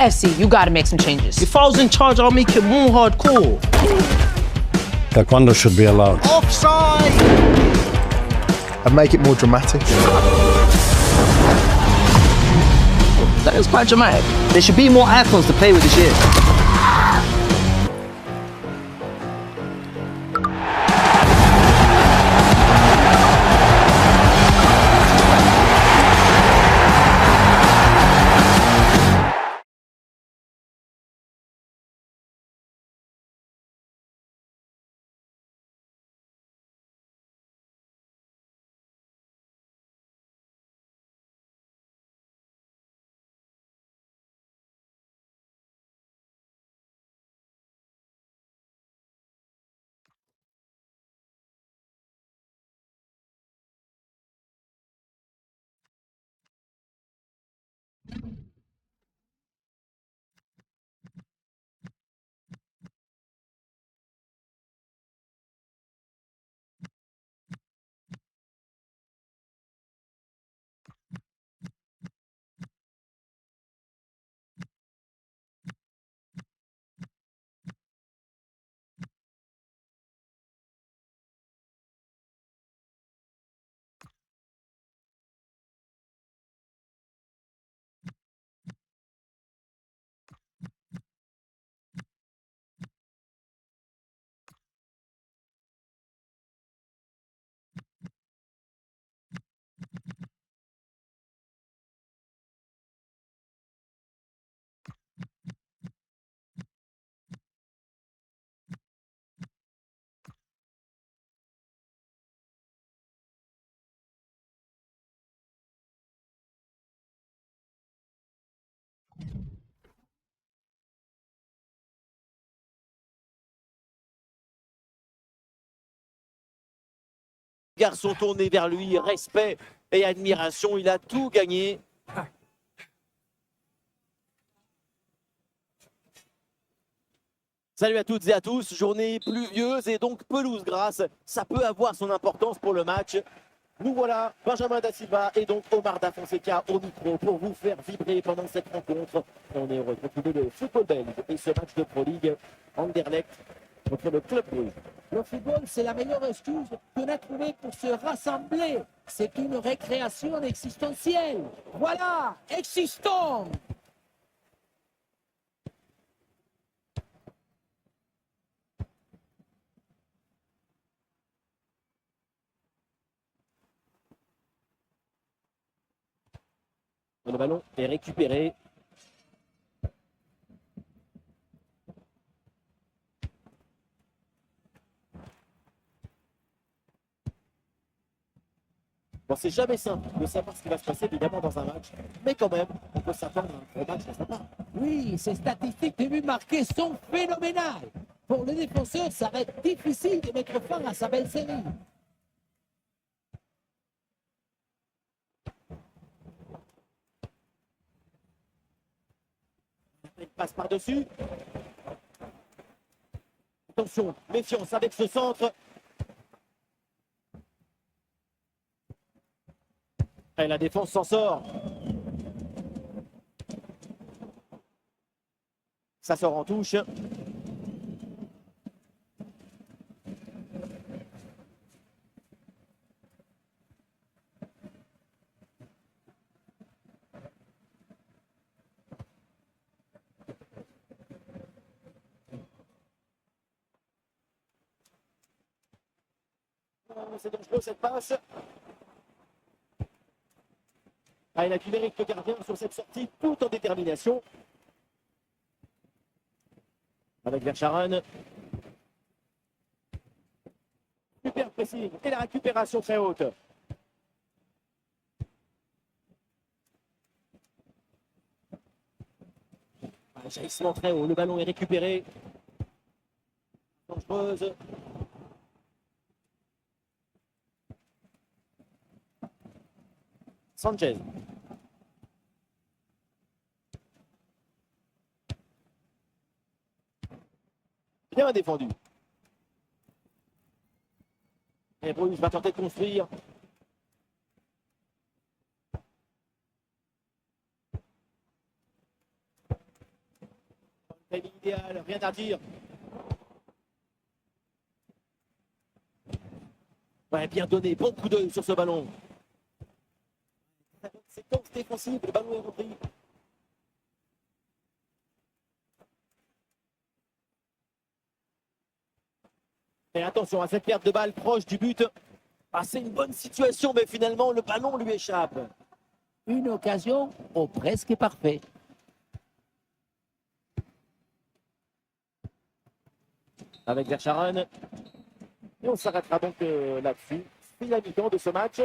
FC, you gotta make some changes. If I was in charge, I'll make it more hardcore. Taekwondo should be allowed. Offside! And make it more dramatic. That is quite dramatic. There should be more icons to play with this year. Garçons tournés vers lui, respect et admiration, il a tout gagné. Salut à toutes et à tous, journée pluvieuse et donc pelouse grasse, ça peut avoir son importance pour le match. Nous voilà, Benjamin Da Silva et donc Omar Da Fonseca au micro pour vous faire vibrer pendant cette rencontre. On est heureux de retrouver le football belge et ce match de Pro League, Anderlecht contre le Club Brugge. Le football, c'est la meilleure excuse qu'on a trouvée pour se rassembler. C'est une récréation existentielle. Voilà, existons! Le ballon est récupéré. Bon, c'est jamais simple de savoir ce qui va se passer évidemment dans un match, mais quand même, on peut s'attendre à un gros match de sa part. Oui, ces statistiques de buts marqués sont phénoménales. Pour le défenseur, ça va être difficile de mettre fin à sa belle série. Il passe par-dessus. Attention, méfiance avec ce centre. Et la défense s'en sort. Ça sort en touche. C'est dangereux cette passe. Ah, il a pu mériter le gardien sur cette sortie, tout en détermination. Avec Verscharen. Super pressing et la récupération très haute. Un jaillissement très haut, le ballon est récupéré. Dangereuse. Sanchez. Bien défendu. Et Bruges va tenter de construire. idéal, rien à dire. Ouais, bien donné, bon coup d'œil sur ce ballon. Séquence défensive, le ballon est repris. Et attention à cette perte de balle proche du but. Ah, c'est une bonne situation, mais finalement, le ballon lui échappe. Une occasion au presque parfait. Avec Verscharen. Et on s'arrêtera donc là-dessus. C'est la mi-temps de ce match.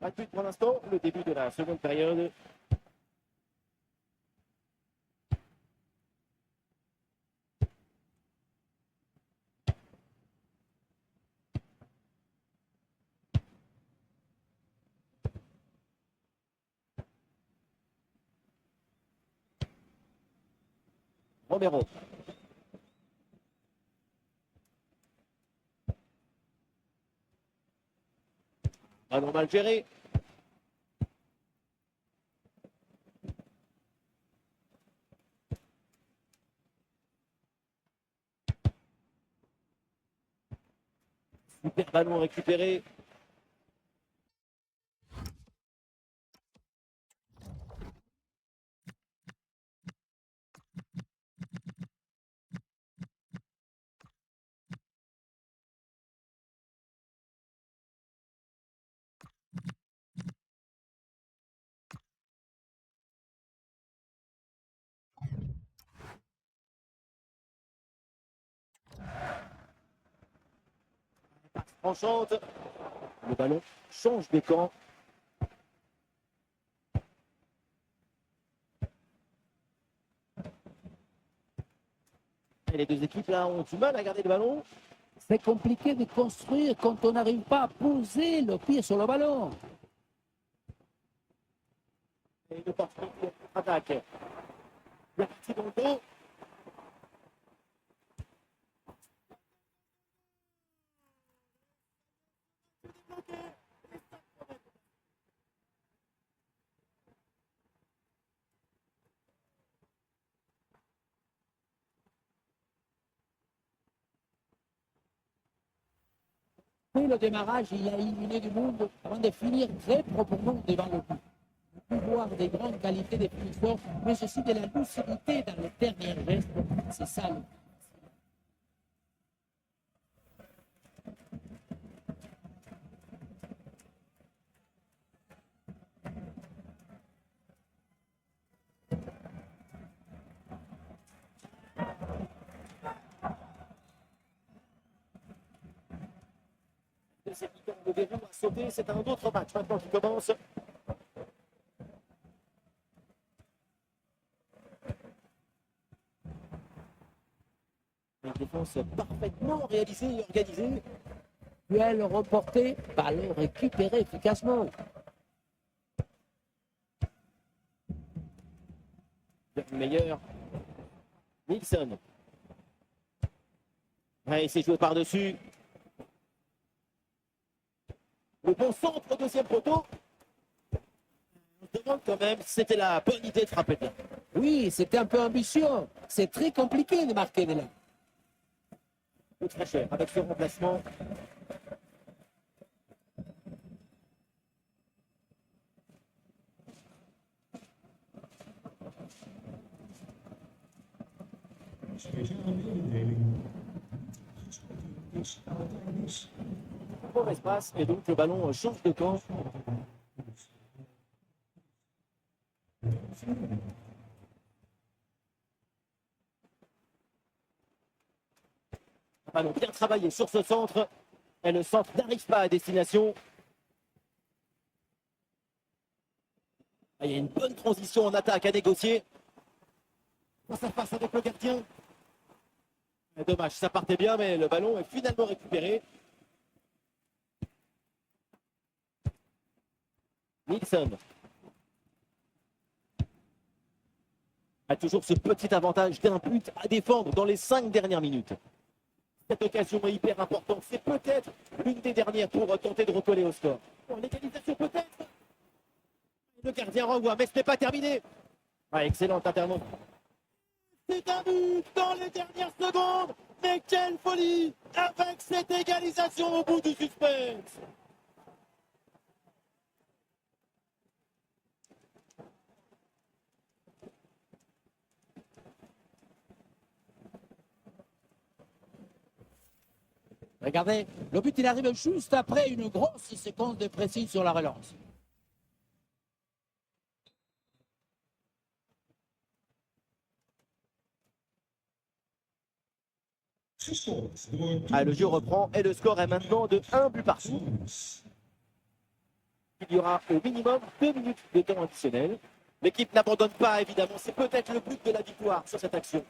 Pas de but pour l'instant, le début de la seconde période. Romero. Ballon mal géré. Super ballon récupéré. Tranchante. Le ballon change de camp. Et les deux équipes là ont du mal à garder le ballon. C'est compliqué de construire quand on n'arrive pas à poser le pied sur le ballon. Et une opportunité de contre-attaque. La partie dans le dos. Dès le démarrage, il a éliminé du monde avant de finir très proprement devant le but. On peut voir des grandes qualités de finition, mais aussi de la lucidité dans les derniers gestes. C'est ça. Le verrou a sauté, c'est un autre match maintenant qui commence. Une défense parfaitement réalisée et organisée. Duel reporté, ballon récupéré efficacement. Le meilleur. Nilsson. Ouais, il s'est joué par-dessus. Le bon centre au deuxième poteau. On se demande quand même si c'était la bonne idée de frapper de là. Oui, c'était un peu ambitieux. C'est très compliqué de marquer de là. Ou très cher avec ce remplacement. Bon espace et donc le ballon change de camp. Un ballon bien travaillé sur ce centre. Et le centre n'arrive pas à destination. Ah, il y a une bonne transition en attaque à négocier. Ça passe avec le gardien. Dommage, ça partait bien, mais le ballon est finalement récupéré. Nilsson a toujours ce petit avantage d'un but à défendre dans les 5 dernières minutes. Cette occasion est hyper importante. C'est peut-être l'une des dernières pour tenter de recoller au score. Bon, l'égalisation peut-être. Le gardien renvoie, mais ce n'est pas terminé. Ah, excellente intervention. C'est un but dans les dernières secondes. Mais quelle folie avec cette égalisation au bout du suspense. Regardez, le but il arrive juste après une grosse séquence de pressing sur la relance. Ah, le jeu reprend et le score est maintenant de 1 but partout. Il y aura au minimum 2 minutes de temps additionnel. L'équipe n'abandonne pas, évidemment. C'est peut-être le but de la victoire sur cette action.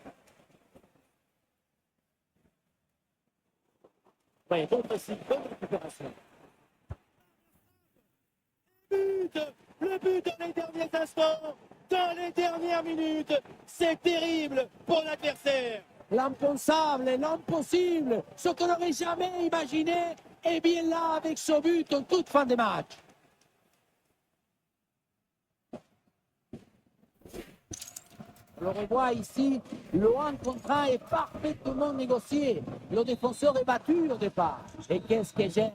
Ouais, bon pressing, bonne récupération. Le but dans les derniers instants, dans les dernières minutes. C'est terrible pour l'adversaire. L'impensable, l'impossible, ce qu'on n'aurait jamais imaginé, est bien là avec ce but en toute fin de match. On le revoit ici, le 1 contre 1 est parfaitement négocié. Le défenseur est battu au départ. Et qu'est-ce que j'aime.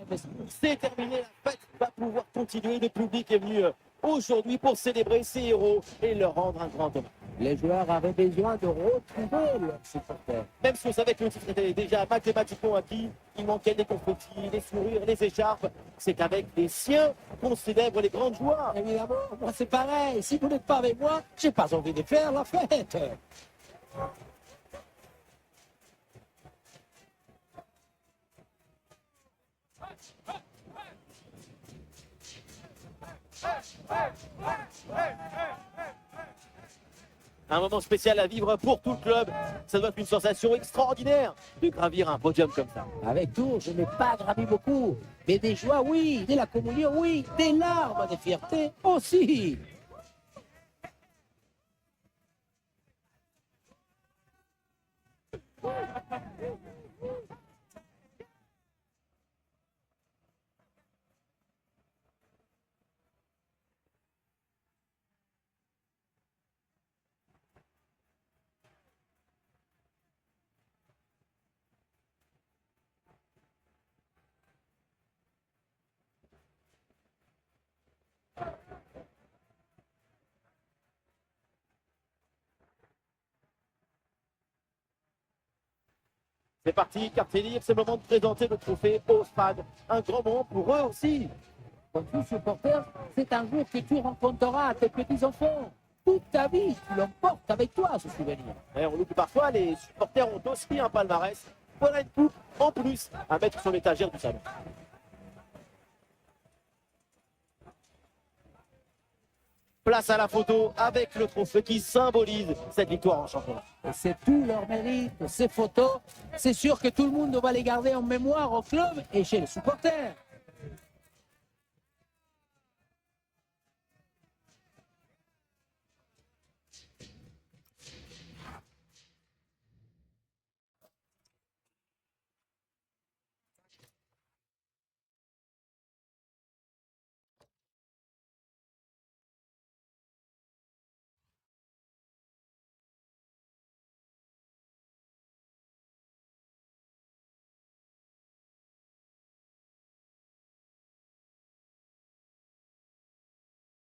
C'est terminé, la fête va pouvoir continuer. Le public est venu aujourd'hui pour célébrer ses héros et leur rendre un grand hommage. Les joueurs avaient besoin de retrouver leurs supporters. Même si on savait que le titre était déjà mathématiquement acquis, il manquait des confettis, des sourires, des écharpes. C'est avec les siens qu'on célèbre les grandes joies. Évidemment, moi c'est pareil. Si vous n'êtes pas avec moi, j'ai pas envie de faire la fête. Un moment spécial à vivre pour tout le club. Ça doit être une sensation extraordinaire de gravir un podium comme ça. Avec Tours, je n'ai pas gravi beaucoup. Mais des joies, oui. De la communion, oui. Des larmes de fierté aussi. C'est parti, quartier libre, c'est le moment de présenter le trophée au stade. Un grand moment pour eux aussi. Comme tout supporter, c'est un jour que tu rencontreras tes petits-enfants. Toute ta vie, tu l'emportes avec toi, ce souvenir. Et on l'oublie parfois, les supporters ont aussi un palmarès. Voilà une coupe en plus à mettre sur l'étagère du salon. Place à la photo avec le trophée qui symbolise cette victoire en championnat. Et c'est tout leur mérite, ces photos. C'est sûr que tout le monde va les garder en mémoire au club et chez les supporters.